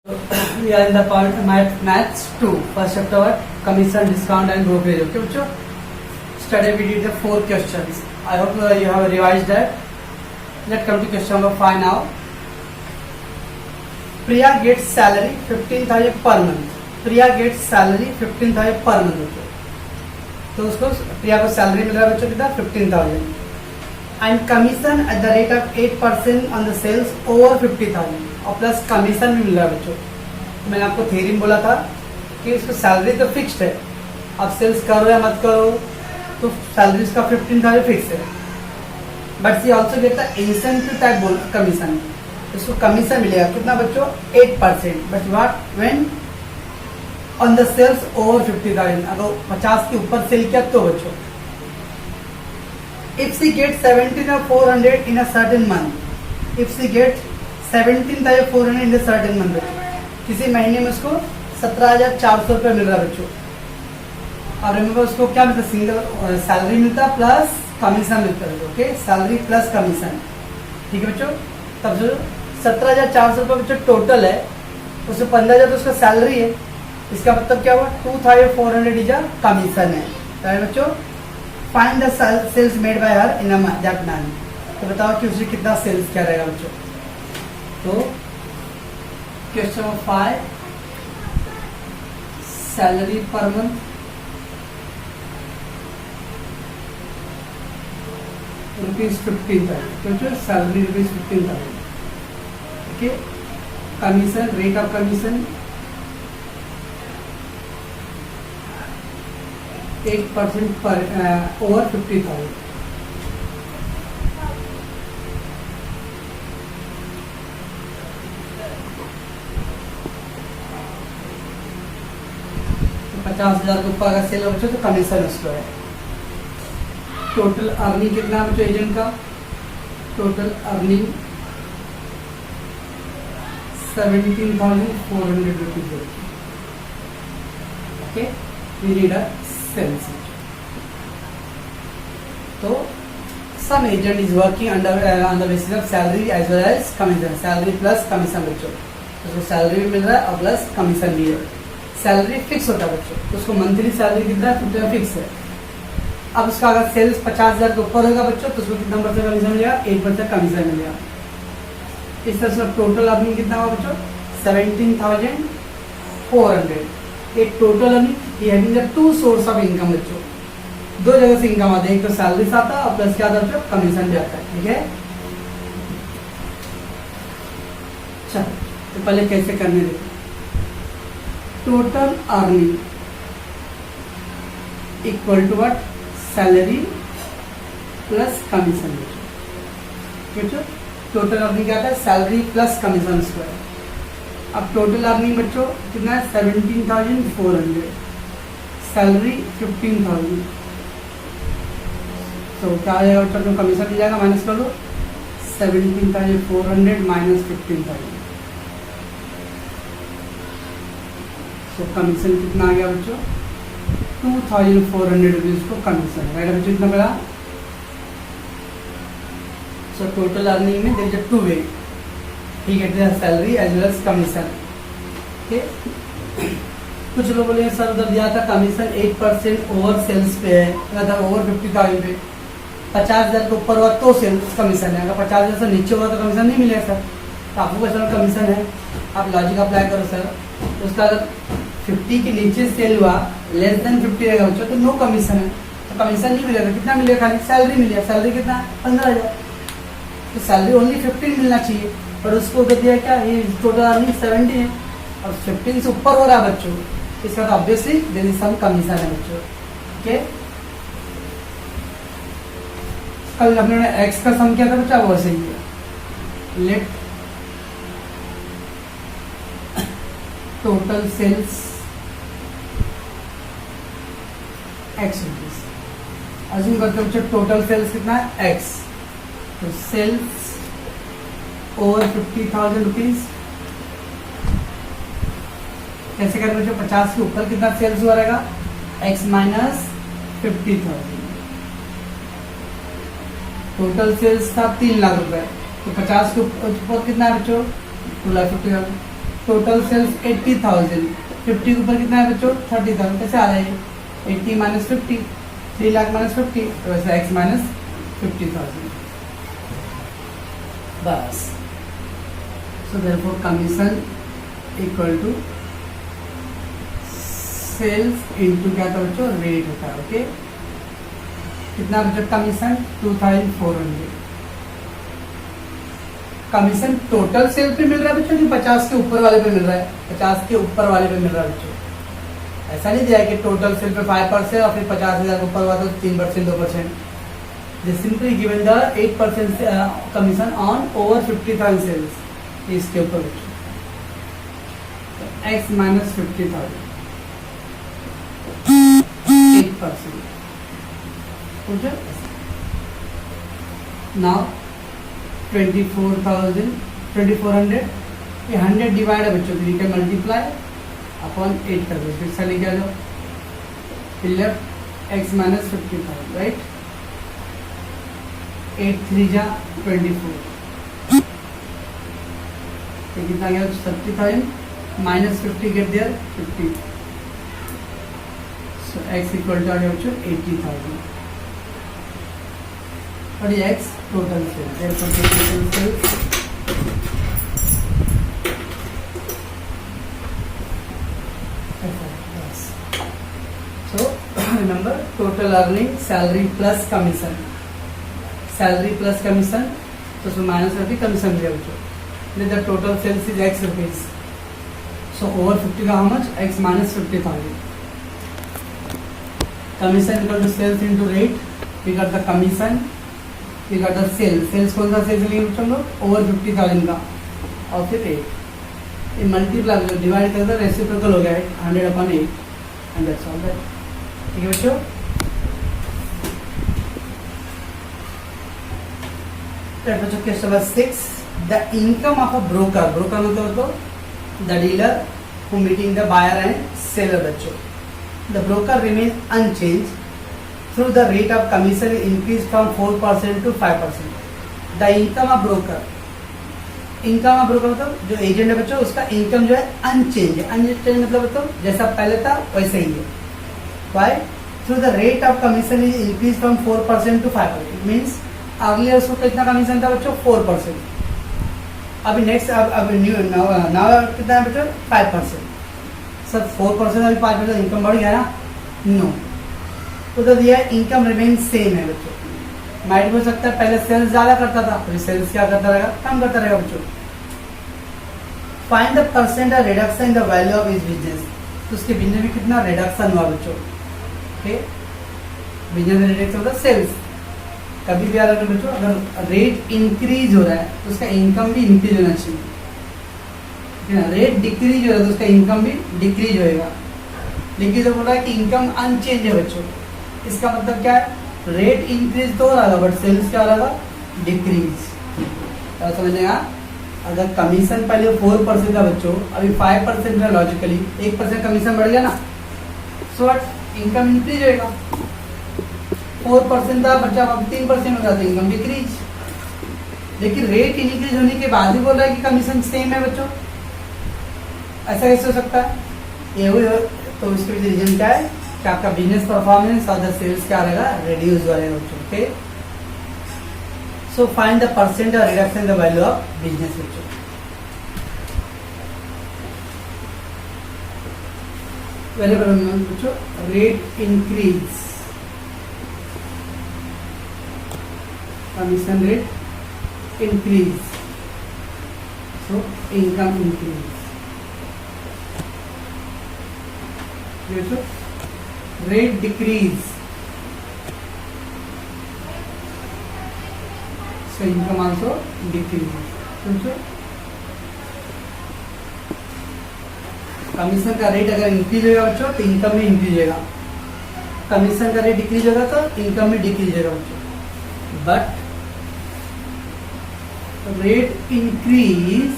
We are in the part maths 2, first chapter what? Commission, discount and brokerage. Okay, bachcho? Study we did the 4 questions. I hope you have revised that. Let's come to question number 5 now. Priya gets salary 15,000 per month. Priya gets salary 15,000 per month. बच्चों तो उसको प्रिया को salary मिल रहा है बच्चों कितना 15,000 and commission at the rate of 8% on the sales over 50,000 और plus commission भी मिल रहा है बच्चों। तो मैंने आपको थ्योरी में बोला था कि इसको सैलरी तो फिक्स्ड है, आप सेल्स करो या मत करो तो सैलरी इसका 15,000 फिक्स है, but she also get the incentive type commission. इसको कमीशन मिलेगा कितना बच्चों 8%, but what when on the sales over 50,000, अगर 50 के ऊपर सेल किया तो बच्चों। If she get 17,400 in a certain month, if she get 17,400 in a certain month बच्चों, किसी महीने में उसको 17,400 रुपये मिल रहा है बच्चों। और रिमेंबर उसको क्या मिलता है, सिंगल सैलरी मिलता है प्लस कमीशन मिलता है। ओके, सैलरी प्लस कमीशन, ठीक है बच्चों। तब जो 17,400 रुपये बच्चों टोटल है, उसमें 15,000 तो उसका सैलरी है, इसका मतलब क्या हुआ 2,400 इज अ कमीशन है। तो बच्चों find the sales made by her in that month. तो बताओ कि उसने कितना सेल्स किया रहेगा बच्चों। तो question number 5, salary per month ₹15,000, salary ₹15,000। Okay, commission, rate of commission 8% पर ओवर 50,000। तो 50,000 के ऊपर अगर सेल हो तो कमीशन उसको है। टोटल अर्निंग कितना बच्चों एजेंट का, total earning 17,400 rupees. Okay, we need a sales. तो some agent is working under on the basis of salary as well as commission, salary plus commission बच्चों। उसको सैलरी भी मिल रहा है और प्लस कमीशन भी है। सैलरी फिक्स होता है बच्चों, तो उसको मंथली सैलरी कितना है फिक्स है। अब उसका अगर सेल्स 50,000 के ऊपर होगा बच्चों तो उसको कितना % कमीशन मिलेगा, 8% कमीशन मिलेगा। इस तरह से टोटल अर्निंग कितना होगा बच्चों 17,400। एक टोटल अर्निंग ये है टू सोर्स ऑफ इनकम बच्चों, दो जगह से इनकम आता है, एक तो सैलरी से आता है और प्लस क्या आता है बच्चों कमीशन भी आता है। ठीक है, चलो तो पहले कैसे करने देखो। Total earning equal to what, salary plus commission बच्चों। टोटल अर्निंग क्या है, सैलरी प्लस कमीशन स्क्वायर। अब टोटल अर्निंग बच्चों कितना है 17,400, सैलरी 15,000। तो क्या आ जाएगा बच्चों, कमीशन मिल जाएगा, माइनस कर लो 17,400 माइनस 15,000। तो कमीशन कितना आ गया बच्चों 2,400 रुपीज को कमीशन है। राइट बच्चों, कितना मिला। सो टोटल अर्निंग में देयर इज 2 वे, ठीक है, salary as well as commission. कुछ लोग बोले सर उधर दिया था कमीशन 8% ओवर सेल्स पे है, मतलब ओवर 50,000 पे 50,000 के ऊपर हुआ तो सेल्स कमीशन है, अगर 50,000 से नीचे हुआ तो कमीशन नहीं मिलेगा सर। तो आपको कैसा कमीशन है, आप लॉजिक अप्लाई करो सर। उसका अगर 50 के नीचे सेल हुआ, लेस देन 50 रहेगा बच्चों तो नो कमीशन है, तो कमीशन नहीं मिलेगा। कितना मिलेगा, खाली सैलरी मिलेगा। सैलरी कितना 15,000, तो सैलरी ओनली 15 मिलना चाहिए, पर उसको दे दिया क्या, ये टोटल अर्निंग 70 है और 15 से ऊपर हो रहा है बच्चों, इसका तो obviously there is some commission है बच्चों। ओके, कल हमने एक्स का सम किया था बच्चा, वो सही है। Let total sales X rupees. Assume करते बच्चों टोटल सेल्स कितना है एक्स, तो सेल्स ओवर 50,000 रुपीज। कैसे करें बच्चों, 50 के ऊपर कितना सेल्स हुआ रहेगा, एक्स माइनस 50,000। टोटल सेल्स था 3 लाख रुपए, तो 50 के ऊपर कितना है बच्चों 2,50,000। टोटल सेल्स 80,000, 50 के ऊपर कितना है बच्चों 30,000, कैसे आ रहा है 80 माइनस 50, 3 लाख माइनस 50, तो वैसे x माइनस 50,000 बस। So therefore commission equal to sales into क्या था बच्चों रेट होता है। ओके, कितना बच्चों कमीशन 2400। कमीशन टोटल सेल पे मिल रहा है बच्चों कि 50 के ऊपर वाले पे मिल रहा है? 50 के ऊपर वाले पे मिल रहा है बच्चों। ऐसा नहीं दिया है कि टोटल सेल पे 5% और फिर 50,000 के ऊपर वाला तो 3% 2%। They simply given the 8% commission on over 50,000 sales, इसके ऊपर बच्चों x माइनस 50,000 8%। नाउ 2400 ये 100 डिवाइड है बच्चों, तो कैन मल्टीप्लाई अपॉन 8 कर दो, फिर से लेके आ जाओ, फिर लेफ्ट x माइनस 50,000 राइट, 8 3 जा 24, तो कितना गया 30,000 minus 50 get there 50, so x equal to आ गया बच्चों 80,000 और ये x total sale. So remember total earning salary plus commission, salary plus commission, so minus of the commission भी बच्चों। Then the total sales is x rupees, so over 50 का how much x minus 50,000, commission equal to sales into rate, we got the commission, we got the sales, sales कौन सा sales लिए बच्चों लोग over 50,000 का और फिर rate, ये मल्टीप्लाई डिवाइड कर दो, रेसिप्रोकल हो गया 100/8 and that's all that। ठीक है बच्चों, बच्चों question number 6, the income of a broker, broker मतलब तो the dealer who meeting the buyer and seller बच्चों, the broker remain unchange through the rate of commission increase from 4% to 5%। The income of broker, income of broker मतलब जो agent है बच्चों उसका income जो है अनचेंज है, अनचेंज मतलब जैसा पहले था वैसे ही है। Why? Through the rate of commission is increased from 4% to 5%. Means earlier उसको कितना कमीशन था बच्चों 4%, अभी नेक्स्ट अब न्यू नाउ कितना है बच्चों 5%। सर 4% अभी 5% इनकम बढ़ गया ना? नो, तो दिया इनकम रिमेन सेम है बच्चों। माइट हो सकता है पहले सेल्स ज्यादा करता था, फिर सेल्स क्या करता रहेगा कम करता रहेगा बच्चों। Find the percent reduction in the value of his business, तो उसके बिजनेस में कितना रिडक्शन हुआ बच्चों। बिजनेस में रिडक्शन होता है सेल्स, कभी भी अगर बच्चों अगर रेट इंक्रीज हो रहा है तो उसका इनकम भी इंक्रीज होना चाहिए, रेट डिक्रीज हो रहा है तो उसका इनकम भी डिक्रीज होएगा। लेकिन तो बोल रहा है कि इनकम अनचेंज है बच्चों, इसका मतलब क्या है रेट इंक्रीज तो हो रहा है बट सेल्स क्या हो रहा है डिक्रीज। तो समझेगा, अगर कमीशन पहले 4% था बच्चों, अभी 5% है, लॉजिकली 1% कमीशन बढ़ गया ना, सो इनकम इंक्रीज होएगा। 4% था बच्चा, अब 3% हो जाता है, इनकम डिक्रीज। लेकिन रेट इंक्रीज होने के बाद ही बोल रहा है कि कमीशन सेम है बच्चों, ऐसा कैसे हो सकता है? ये हुई तो इसके पीछे रीजन क्या है कि आपका बिजनेस परफॉर्मेंस और द सेल्स क्या रहेगा रिड्यूस हो रहेगा बच्चों। Okay, so find the percent और reduction in the value of business बच्चों। बच्चों rate increase, commission rate increase, so income increase. Rate decrease, so income also decreases। Commission का रेट अगर इंक्रीज होगा बच्चों तो इनकम भी इंक्रीज होगा, कमीशन का रेट डिक्रीज होगा तो इनकम भी डिक्रीज होगा बच्चों। But rate increase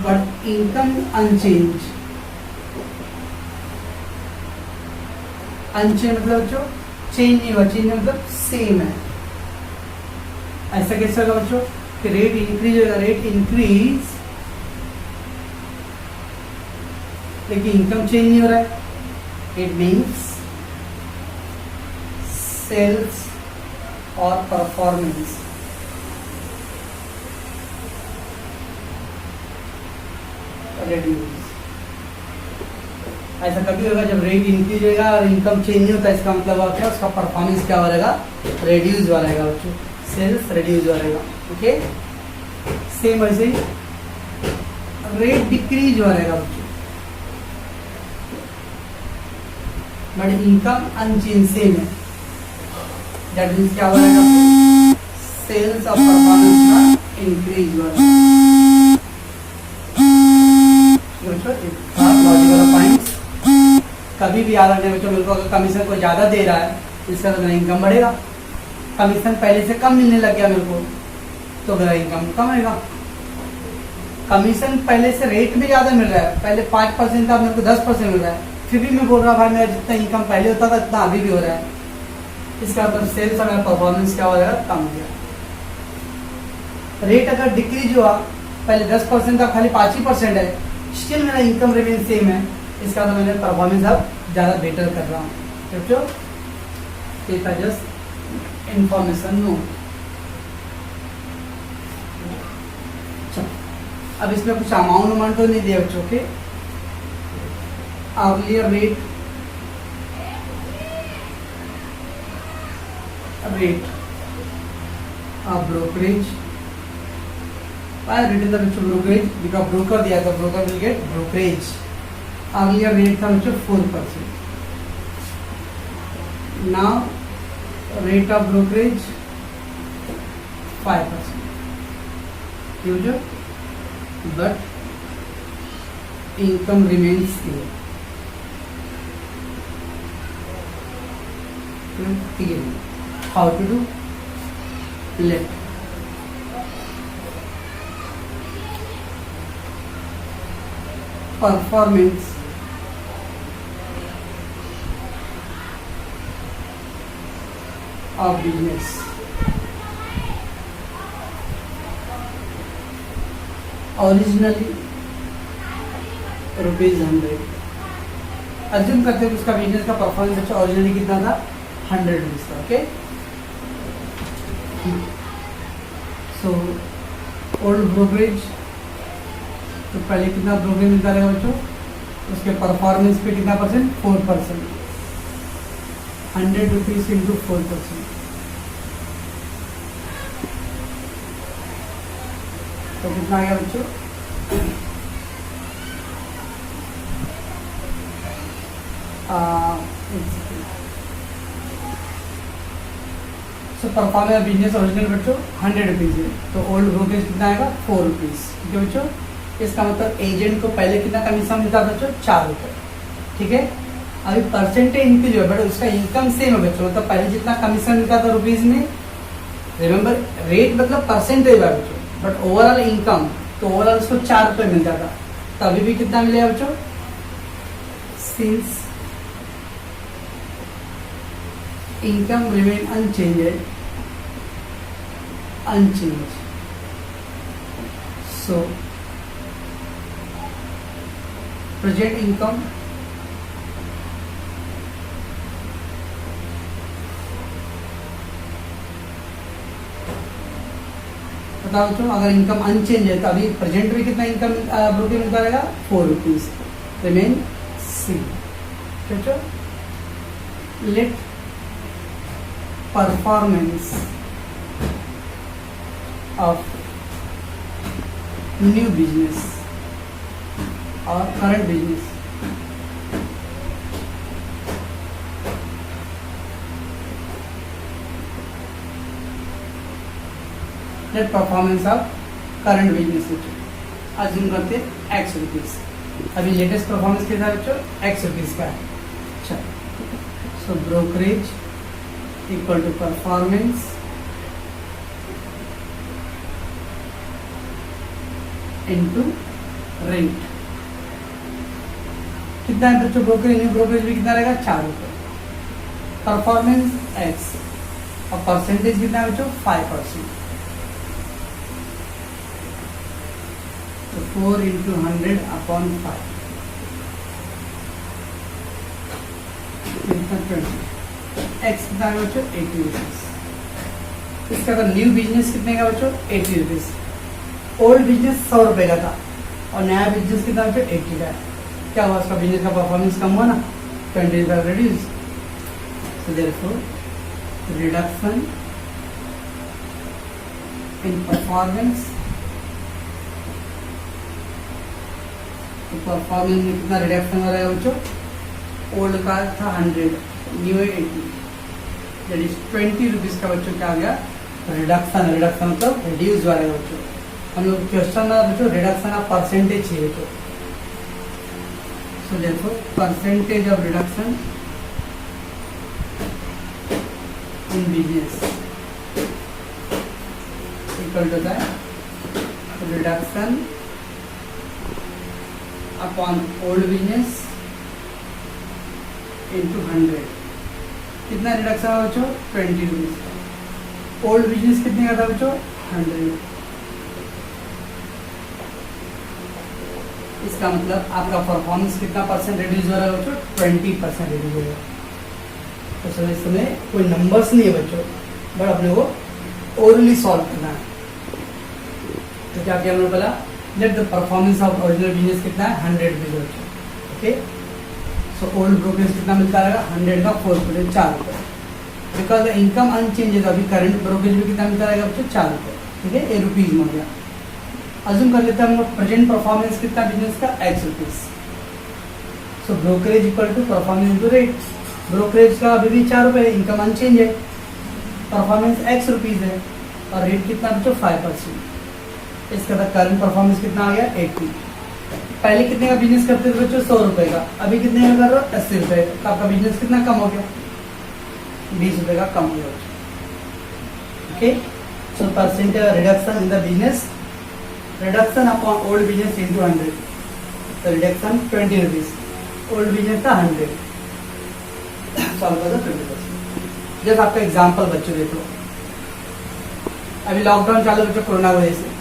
but income unchange, unchange मतलब बच्चों चेंज नहीं हुआ, चेंज मतलब सेम है। ऐसा कैसे होगा बच्चों? कि रेट इंक्रीज होगा, रेट इंक्रीज, लेकिन इनकम चेंज नहीं हो रहा है, इट मीन्स सेल्स और परफॉर्मेंस रेड्यूस। ऐसा कभी होगा जब रेट इंक्रीज होगा और इनकम चेंज नहीं होता, इसका मतलब क्या, उसका परफॉर्मेंस क्या हो रहेगा, रेड्यूस हो रहेगा बच्चों, सेल्स रेड्यूस हो रहेगा। ओके, सेम वैसे ही रेट डिक्रीज हो रहेगा बच्चों, बट इनकम अनचेंज सेम है, दैट मीन्स क्या हो रहेगा, सेल्स और परफॉर्मेंस का इंक्रीज हो रहेगा। लॉजिकल पॉइंट्स कभी भी याद रखने बच्चों, मेरे को अगर कमीशन को ज़्यादा दे रहा है इसका तो मेरा इनकम बढ़ेगा, कमीशन पहले से कम मिलने लग गया मेरे को तो मेरा इनकम कम होगा। कमीशन पहले से रेट में ज़्यादा मिल रहा है, पहले 5% था, मेरे को 10% मिल रहा है, फिर भी मैं बोल रहा भाई मेरा जितना इनकम पहले होता था इतना अभी भी हो रहा है, इसका मतलब सेल्स और मेरा परफॉर्मेंस क्या हो जाएगा, कम हो गया। रेट अगर डिक्रीज हुआ, पहले 10% था, खाली 5% है, स्टिल मेरा इनकम रिमेन सेम है, इसका तो मैंने परफॉर्मेंस अब ज़्यादा बेटर कर रहा हूँ। समझो, टेक जस्ट इंफॉर्मेशन नो। अब इसमें कुछ अमाउंट तो नहीं दिया बच्चों के, earlier rate of brokerage, return the बच्चों ब्रोकरेज, बिकॉज ब्रोकर दिया तो broker will get brokerage. Earlier rate था बच्चों 4%, now rate of brokerage 5%, user but income remains same. Again, how to do? Let performance of business originally ₹100। Assume करते हैं उसका business का performance अच्छा ओरिजिनली कितना था, 100 रुपीज था। ओके, सो ओल्ड ब्रोकरेज, तो पहले कितना ब्रोकरेज मिलता रहेगा बच्चों, उसके परफॉर्मेंस पे कितना परसेंट, 4%, 100 रुपीज इंटू 4%, तो कितना आ गया बच्चों, परफॉर्मेंस बिजनेस ओरिजिनल बच्चों 100 रुपीज़ है, तो ओल्ड ब्रोकरेज कितना आएगा, 4 रुपीज़। ठीक है बच्चों, इसका मतलब एजेंट को पहले कितना कमीशन मिलता था बच्चों, 4 रुपये। ठीक है, अभी परसेंटेज इंक्रीज हुआ बट उसका इनकम सेम है बच्चों, मतलब पहले जितना कमीशन मिलता था रुपीज़ में, रिमेंबर रेट मतलब परसेंटेज है बच्चों, बट ओवरऑल इनकम, तो ओवरऑल उसको 4 रुपये मिलता था, तो अभी भी कितना मिलेगा बच्चों, since income remain unchanged, so present income बताओ बच्चों, अगर इनकम अनचेंज है तो अभी प्रेजेंट में कितना इनकम ब्रोकर मिलता रहेगा, 4 रुपीज, रिमेन सी। Let performance of new business और current business let performance of current business assume करते एक्स रुपीज, अभी लेटेस्ट परफॉर्मेंस के साथ बच्चों एक्स रुपीज का है। अच्छा, so brokerage equal to performance into rent, कितना है बच्चों ब्रोकरेज, न्यू ब्रोकरेज भी कितना रहेगा, 4 रुपये, परफॉर्मेंस एक्स और परसेंटेज कितना है बच्चों 5%, 4 into 100 upon 5 एक्स कितना है बच्चों 80 रुपीज। इसका अगर न्यू बिजनेस कितने का बच्चों 80 रुपीज। ओल्ड बिजनेस 100 रुपए का था और नया बिजनेस कितना बच्चों 80 का है। क्या हुआ उसका बिजनेस का परफॉर्मेंस कम हुआ ना 25 reduce. So therefore reduction in performance performance में कितना रिडक्शन हो रहा है बच्चों। ओल्ड का था 100 न्यू है 80 दैट इज 20 रुपीज का बच्चों क्या आ गया रिडक्शन। रिडक्शन मतलब रिड्यूस वाला है बच्चों। हम लोग क्वेश्चन में बच्चों रिडक्शन ऑफ परसेंटेज चाहिए बच्चों। सो देखो percentage of reduction in business equal to the reduction upon old business into 100। कितना रिडक्शन है बच्चों 20 रुपीज का। ओल्ड बिजनेस कितने का था बच्चों 100। इसका मतलब आपका परफॉर्मेंस कितना परसेंट रिड्यूस हो रहा है बच्चों 20% रिड्यूस हो रहा है। तो सर इसमें कोई नंबर्स नहीं है बच्चों बट अपने को ओरली सॉल्व करना है। तो क्या किया हमने बोला let the performance of original business कितना है 100 रुपीज बच्चों। ओके सो ओल्ड ब्रोकरेज कितना मिलता रहेगा 100 का 4 रुपये बिकॉज द इनकम अनचेंज है। तो अभी करंट ब्रोकरेज में कितना मिलता रहेगा बच्चों 4 रुपये। ठीक है ये रुपीज में हो गया। अजूम कर लेते हैं हम लोग प्रेजेंट परफॉर्मेंस कितना बिजनेस का x rupees. So brokerage equal to performance into rate. Brokerage का अभी भी 4 रुपये इनकम अनचेंज है। परफॉर्मेंस x रुपीज है और रेट कितना बच्चों 5%। इसका था करंट परफॉर्मेंस कितना आ गया 80। पहले कितने का बिजनेस करते थे बच्चों 100 रुपए का। अभी कितने का कर रहे हो 80 रुपए का। तो आपका बिजनेस कितना कम हो गया 20 रुपए का कम हो गया। Okay so percentage reduction in the business reduction upon old business into 100। तो रिडक्शन 20 रुपीज। ओल्ड बिजनेस था 100 सॉल्व कर दो 20%। जैसे आपका एग्जाम्पल बच्चों देख लो। अभी लॉकडाउन चालू बच्चों कोरोना वजह से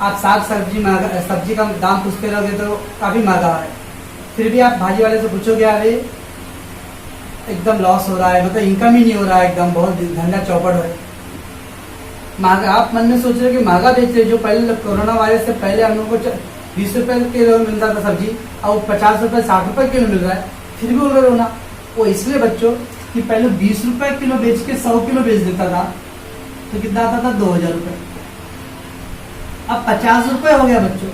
आप साग सब्जी का दाम पूछते रहोगे तो काफी महंगा है। फिर भी आप भाजी वाले से पूछोगे अरे एकदम लॉस हो रहा है मतलब इनकम ही नहीं हो रहा है एकदम बहुत धंधा चौपट है महंगा। आप मन में सोच रहे हो कि महंगा बेच रहे। जो पहले कोरोना वायरस से पहले हम लोग को 20 रुपए किलो मिलता था सब्जी अब 50 रुपए 60 रुपए किलो मिल रहा है फिर भी बोल रहे हो ना। वो इसलिए बच्चों कि पहले 20 रुपए किलो बेच के 100 किलो बेच देता था तो कितना आता था 2000 रुपए। अब 50 रुपए हो गया बच्चों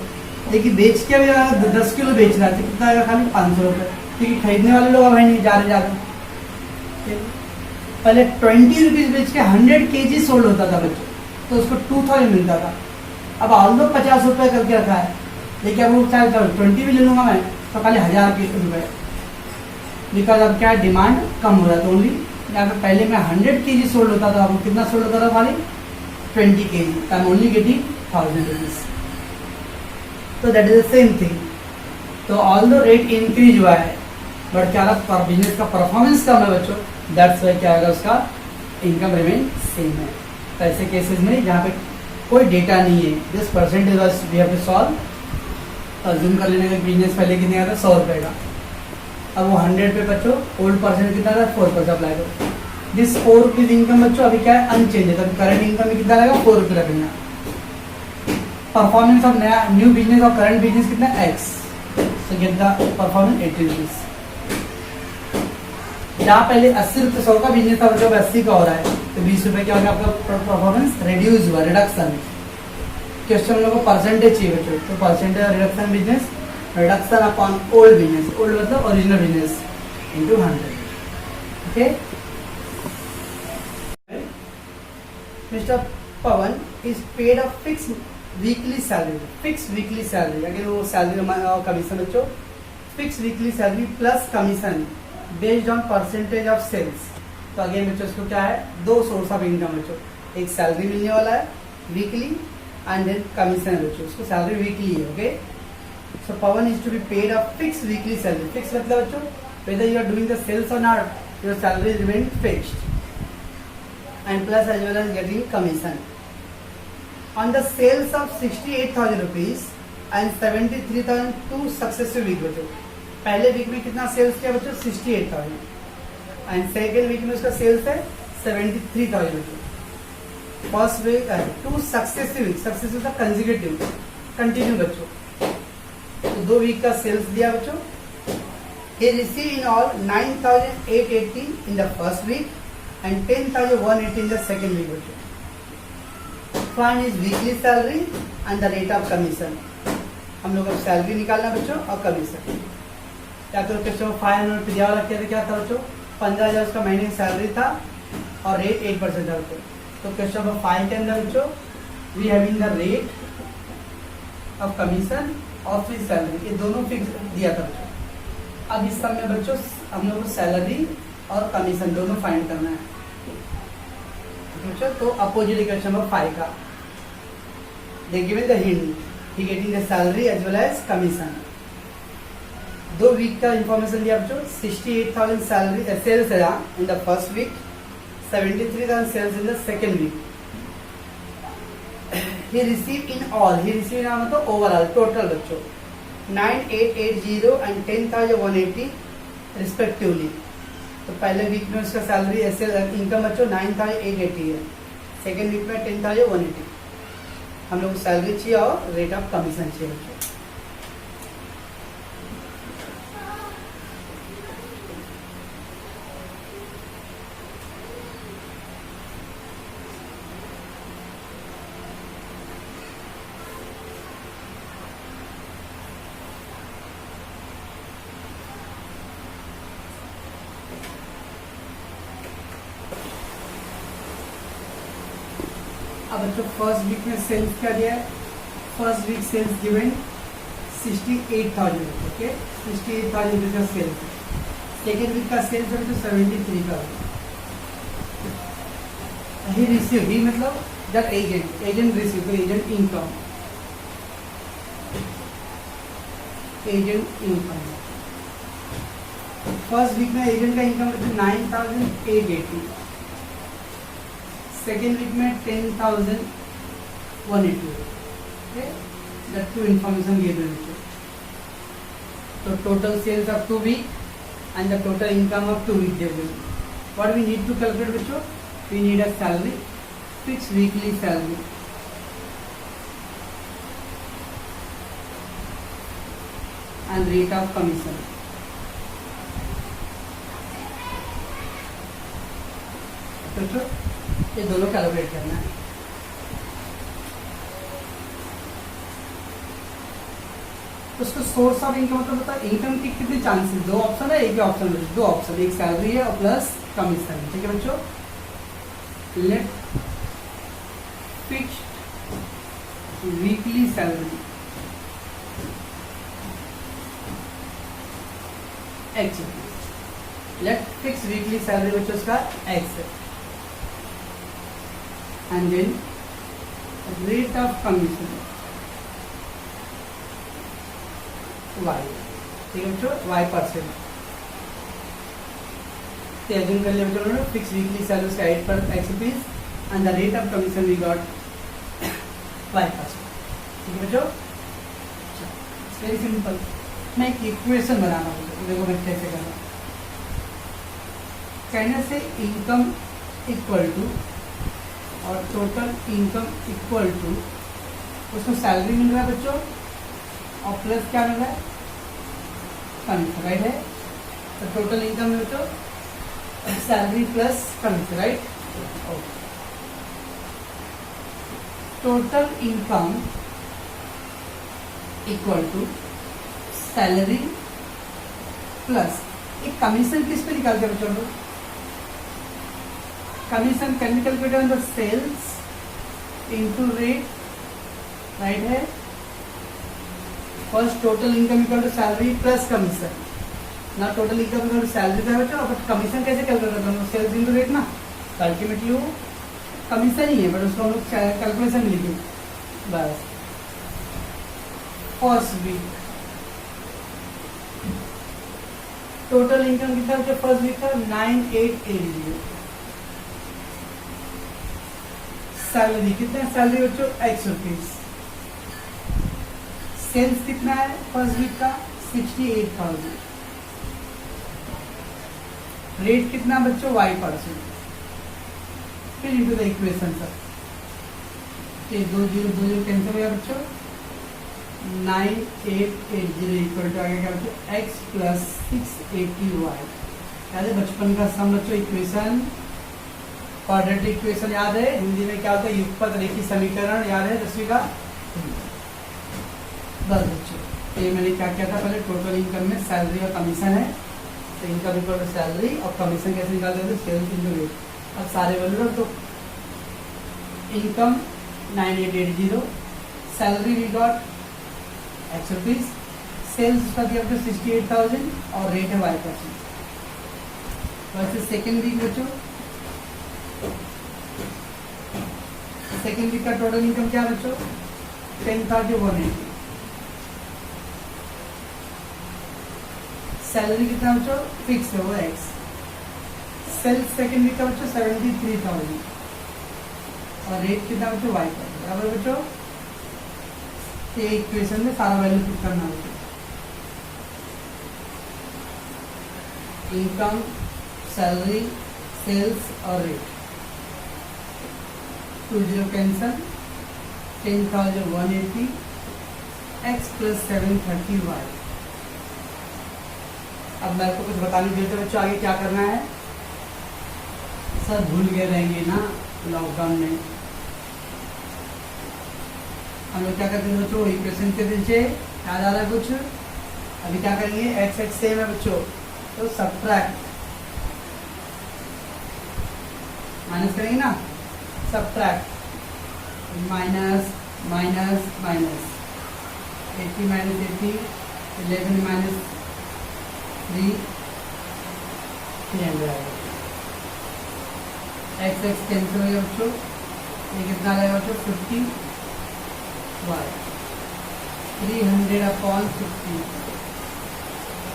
लेकिन बेच के भी अगर 10 किलो बेच रहा था कितना आएगा खाली 500 रुपए क्योंकि खरीदने वाले लोग अब नहीं जा रहे। पहले 20 रुपीज बेच के 100 kg सोल्ड होता था बच्चों तो उसको 2000 मिलता था। अब ऑल्दो 50 रुपए करके रखा है लेकिन अब वो चाहे 20 भी ले लूंगा मैं तो खाली 1000 रुपए बिकॉज अब क्या डिमांड कम हो रहा था। ओनली यहाँ पे पहले में 100 kg सोल्ड होता था अब कितना सोल्ड होता था खाली 20 kg। I am only getting 1000 rupees. तो that is the same thing. तो ऑल द रेट इंक्रीज हुआ है बट क्या बिजनेस का परफॉर्मेंस कम है बच्चों दैट्स वाई क्या होगा उसका इनकम रिमेन सेम है। तो ऐसे केसेस में जहाँ पे कोई डेटा नहीं है this percentage we have to solve. Assume कर लेने का बिजनेस पहले कितने का था 100 रुपए का। अब वो 100 पे बच्चों ओल्ड परसेंट कितना था 4% अप्लाई करो। दिस 4 रुपीज इनकम बच्चों अभी क्या है अनचेंज है। तो करंट इनकम में कितना रहेगा 4 रुपये रखेंगे। परफॉर्मेंस ऑफ नया न्यू बिजनेस और करंट बिजनेस कितना x। So get the performance 80 rupees. जहाँ पहले 80 रुपये 100 का बिजनेस था बच्चों 80 का हो रहा है तो 20 रुपए क्या हो गया आपका परफॉर्मेंस रिड्यूस हुआ रिडक्शन। क्वेश्चन लोगों को परसेंटेज चाहिए बच्चों तो percentage reduction business reduction upon old business. Old मतलब original business into 100। Okay mister Pawan is paid a fix weekly salary. Fix weekly salary अगर वो सैलरी कमीशन बच्चों fix weekly salary plus commission based on percentage of sales. तो again बच्चों इसको क्या है 2 source of income बच्चों। एक सैलरी मिलने वाला है वीकली एंड देन कमीशन है बच्चों। उसको सैलरी वीकली है। Okay so Pawan is to be paid a fix weekly salary. Fix मतलब बच्चों whether you are doing the sales or not your salary remain fixed and plus as well as getting commission on the sales of 68,000 rupees and 73,000 successive week बच्चों। पहले week में कितना sales किया बच्चों? 68,000 and second week में उसका sales है 73,000 बच्चों। First week 2 successive week, successive का कंसेक्यूटिव, कंटिन्यू बच्चों। तो 2 वीक का सेल्स दिया बच्चों। He received in all 9,880 in the first week and 10,180 in the second week बच्चों। Find his weekly salary and the rate of commission। हम लोग अब सैलरी निकालना बच्चों और कमीशन। क्या करो क्वेश्चन 500 दिया वाला क्या था बच्चों? 15,000 उसका महीने की सैलरी था और रेट 8% था बच्चों। तो क्वेश्चन नंबर 5 के अंदर बच्चों we having the rate of commission और फिर सैलरी, ये दोनों फिक्स दिया था बच्चों। अब इस सब में बच्चों हम लोग को सैलरी और कमीशन दोनों फाइंड करना है बच्चों। तो अपोजिट इक्वेशन नंबर 5 का they given the hint, he getting the salary as well as commission. 2 week का इंफॉर्मेशन दिया बच्चों। 68,000 सैलरी सेल्स है in the first week, 73,000 sales in the second week. he received in all, he received मतलब overall total बच्चों 9,880 and 10,180 respectively. तो पहले week में उसका सैलरी ऐसे इनकम बच्चों 9,880 है, सेकेंड वीक में 10,180। हम लोग सैलरी चाहिए और रेट ऑफ कमीशन चाहिए बच्चों। अब बच्चों फर्स्ट वीक में सेल्स क्या दिया है? First week sales given 68,000, okay 68,000 रुपये का सेल्स। सेकेंड वीक का सेल्स है बच्चों 73,000। ही रिसीव, ही मतलब दैट एजेंट, एजेंट रिसीव, तो agent income, agent income. First week में एजेंट का इनकम बच्चों 9,880, सेकेंड वीक में 10,180। दैट टू इन्फॉर्मेशन गिवन बच्चों। तो total sales of 2 week and the total income of 2 week given. What we need to calculate बच्चों? We need a salary, fix weekly salary and rate of commission. बच्चों ये दोनों calculate करना है। उसको source of income मतलब बता, income की कितनी चांसेस? 2 ऑप्शन है, एक ही ऑप्शन है, 2 ऑप्शन, एक सैलरी है और प्लस कमीशन। ठीक है बच्चों। Let fixed weekly salary X, let fix weekly salary बच्चों उसका एक्स है, and then rate of commission y, ठीक है बच्चों, y%। तो अज्यूम कर लिया बच्चों फिक्स वीकली सैलरी उसका 8 rupees and the rate of commission we got y%। ठीक है बच्चों। Very simple. मैं एक इक्वेशन बनाना बच्चों, देखो मैं कैसे करना। कहने से इनकम इक्वल टू और टोटल इनकम इक्वल टू, उसको सैलरी मिल रहा है बच्चों और प्लस क्या मिल रहा है? कमीशन, राइट है। तो टोटल इनकम है बच्चों salary plus commission, right. Total income equal to salary plus एक कमीशन किस पे निकालते हैं बच्चों लोग? Commission can be calculated on the sales into rate, right है। First total income equal to salary plus commission. ना total income equal to salary था बच्चों, बट कमीशन कैसे कैलकुलेट करते हैं? सेल्स इनटू रेट ना, तो अल्टीमेटली वो कमीशन ही है, बट उसको हम लोग कैलकुलेशन लिखेंगे बस। फर्स्ट वीक टोटल इनकम कितना बच्चों? फर्स्ट वीक का 9,880। सैलरी कितना? सैलरी बच्चों x रुपीज। सेल्स कितना है फर्स्ट वीक का 68,000, रेट कितना बच्चों y%, फिर इनटू द इक्वेशन सर, ये 2 0 2 0 कैंसिल हो गया बच्चों, 9880 इक्वल टू आगे क्या बच्चों x प्लस 680y। याद है बचपन का सम बच्चों इक्वेशन, क्वाड्रेटिक इक्वेशन याद है, हिंदी में क्या होता है युगपत रेखीय समीकरण याद है 10वीं का। बस बच्चों ये मैंने क्या किया था पहले, टोटल इनकम में सैलरी और कमीशन है, तो इनकम इक्वल टू सैलरी और कमीशन कैसे निकालते हैं, सेल्स इनटू रेट। अब सारे वैल्यू रख दो, income 9880, salary we got x rupees, sales उसका दिया आपको 68,000 और रेट है y%। वैसे सेकेंड वीक बच्चों, सेकेंड वीक का टोटल इनकम क्या बच्चों 10,180, सैलरी कितना बच्चों फिक्स है वो x, सेल्स सेकेंड वीक का बच्चों 73,000 और रेट कितना बच्चों y%। बराबर बच्चों, ये इक्वेशन में सारा वैल्यू पुट करना होगा, इनकम सैलरी सेल्स और rate, 20 cancel, 10,180 x plus 730y। अब मेरे को कुछ बताने देते बच्चों आगे क्या करना है, सब भूल गए रहेंगे ना लॉकडाउन में। हम लोग क्या करते हैं बच्चों इक्वेशन के नीचे याद आ रहा है कुछ, अभी क्या करेंगे x x सेम है बच्चों, तो सब्ट्रैक्ट माइनस करेंगे ना, subtract minus minus minus 80 minus 80 11 minus 3 300 आएगा, x x कैंसिल हो गया बच्चों, ये कितना आएगा बच्चों 50 y 300/50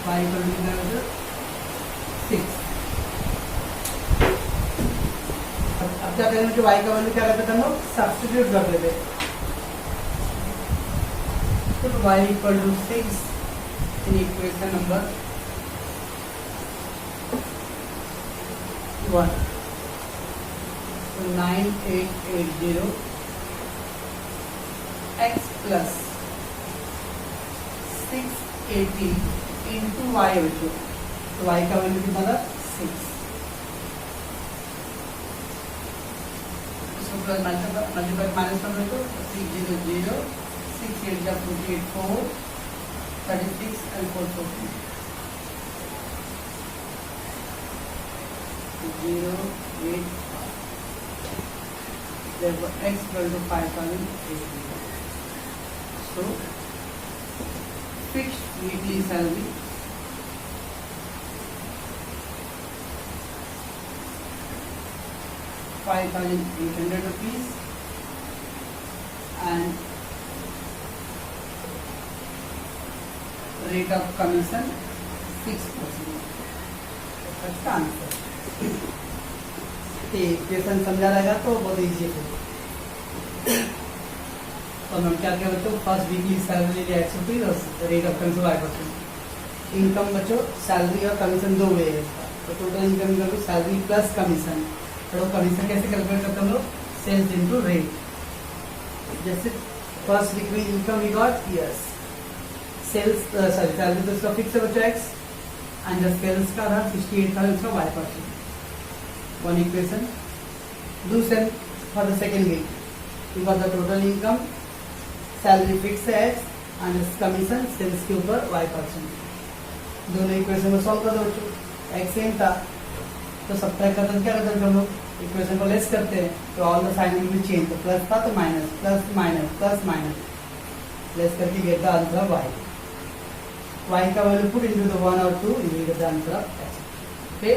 y पर कितना बच्चों 6। अब क्या करेंगे कि y का वैल्यू क्या करते थे हम लोग सब्स्टिट्यूट कर देते, तो y equal to 6 in equation number 1, तो 9880 x प्लस 680 इंटू वाई बच्चों, तो y का वैल्यू कितना था 6, इसको प्लस मल्टीप्लाई माइनस कर दो, 600 6 8 जा 48 4 36 and 4 14 0 8 therefore x equal to 5,800. So fixed weekly salary ₹5,800 and rate of commission 6%. That's the answer. Equation समझा रहेगा तो बहुत इजी है। तो हम क्या क्या बच्चों फर्स्ट वीकली सैलरी लिया x रुपीज और रेट ऑफ कमीशन 5%। इनकम बच्चों सैलरी और कमीशन दो वे है इसका, तो टोटल इनकम कर लो सैलरी प्लस कमीशन। तो कमीशन कैसे कैलकुलेट करते हम लोग सेल्स इनटू रेट, जैसे first weekly income we got yes sales sorry salary तो इसका फिक्स है बच्चों x एंड द सेल्स का था 68,000 इसका y%। One equation. Do same for the second week because the total income salary fix है x and commission sales के ऊपर y%। दोनों इक्वेशन को सॉल्व कर दो बच्चों, x सेम था तो सब्ट्रैक्ट करते क्या करते हैं हम लोग इक्वेशन को लेस करते हैं, तो all the sign will be change, तो प्लस था तो minus plus minus plus minus less करके get the answer y। y का वैल्यू पुट इनटू द 1 और 2 you will get the answer of x। Okay.